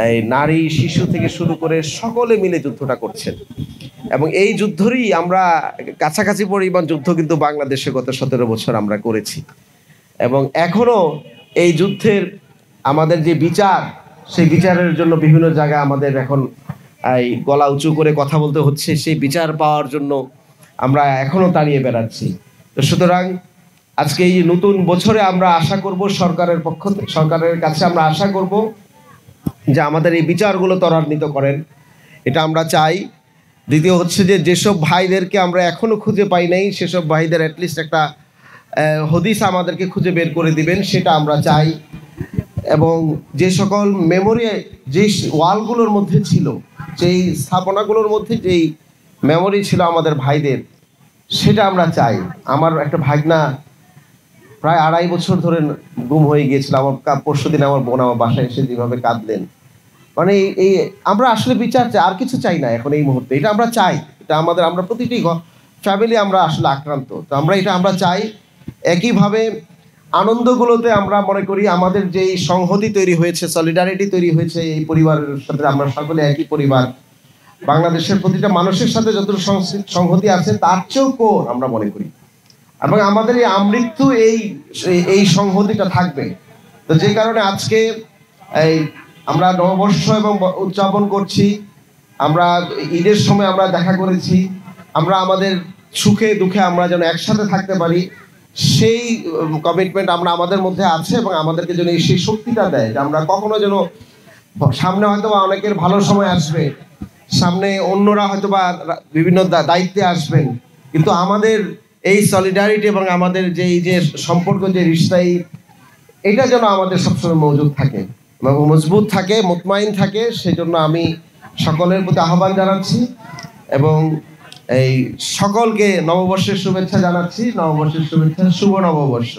এই নারী শিশু থেকে শুরু করে সকলে মিলে যুদ্ধটা করছেন এবং এই যুদ্ধেরই আমরা কাছাকাছি পরিমাণ যুদ্ধ কিন্তু বাংলাদেশে গত 17 বছর আমরা করেছি এবং এখনো এই যুদ্ধের আমাদের যে বিচার সেই বিচারের জন্য বিভিন্ন জায়গায় আমাদের এখন এই গলা উঁচু করে কথা বলতে হচ্ছে সেই বিচার পাওয়ার জন্য আমরা এখনো দাঁড়িয়ে বেড়াচ্ছি। তো সুতরাং আজকে এই নতুন বছরে আমরা আশা করব সরকারের কাছে আমরা আশা করব যে আমাদের এই বিচারগুলো ত্বরান্বিত করেন, এটা আমরা চাই। দ্বিতীয় হচ্ছে যে যেসব ভাইদেরকে আমরা এখনো খুঁজে পাই নাই সেসব ভাইদের অ্যাটলিস্ট একটা হদিস আমাদেরকে খুঁজে বের করে দিবেন, সেটা আমরা চাই। এবং যে সকল মেমোরি যে ওয়ালগুলোর মধ্যে ছিল, যেই স্থাপনাগুলোর মধ্যে যেই মেমোরি ছিল আমাদের ভাইদের, সেটা আমরা চাই। আমার একটা ভাগনা প্রায় 2.5 বছর ধরে গুম হয়ে গিয়েছিল। আমার পরশুদিন আমার বোন আমার বাসায় এসে যেভাবে কাঁদলেন, মানে এই আমরা আসলে বিচার চাই, আর কিছু চাই না এখন এই মুহূর্তে। এটা আমরা চাই, এটা আমরা প্রতিটি ফ্যামিলি আমরা আসলে আক্রান্ত, তো আমরা চাই। একইভাবে আনন্দগুলোতে আমরা মনে করি আমাদের যেই সংহতি তৈরি হয়েছে, সলিডারিটি তৈরি হয়েছে এই পরিবারের সাথে, আমরা সকলে একই পরিবার, বাংলাদেশের প্রতিটা মানুষের সাথে যত সংহতি আছে তার চেয়েও কোর আমরা মনে করি এবং আমাদের এই আমৃত্যু এই সংহতিটা থাকবে। তো যে কারণে আজকে এই আমরা নববর্ষ এবং উদযাপন করছি, আমরা ঈদের সময় আমরা দেখা করেছি, আমরা আমাদের সুখে দুঃখে আমরা যেন একসাথে থাকতে পারি সেই কমিটমেন্ট আমাদের মধ্যে আছে এবং আমাদেরকে যেন সেই শক্তিটা দেয় যে আমরা কখনো যেন সামনে হয়তো বা অনেকের ভালো সময় আসবে, সামনে অন্যরা হয়তো বা বিভিন্ন দায়িত্বে আসবেন, কিন্তু আমাদের এই সলিডারিটি এবং আমাদের যে সম্পর্ক, যে রিশতাই, এটা যেন আমাদের সবসময় মজুদ থাকে এবং মজবুত থাকে, মুতমাইন থাকে। সেজন্য আমি সকলের প্রতি আহ্বান জানাচ্ছি এবং এই সকলকে নববর্ষের শুভেচ্ছা জানাচ্ছি। নববর্ষের শুভেচ্ছা, শুভ নববর্ষ।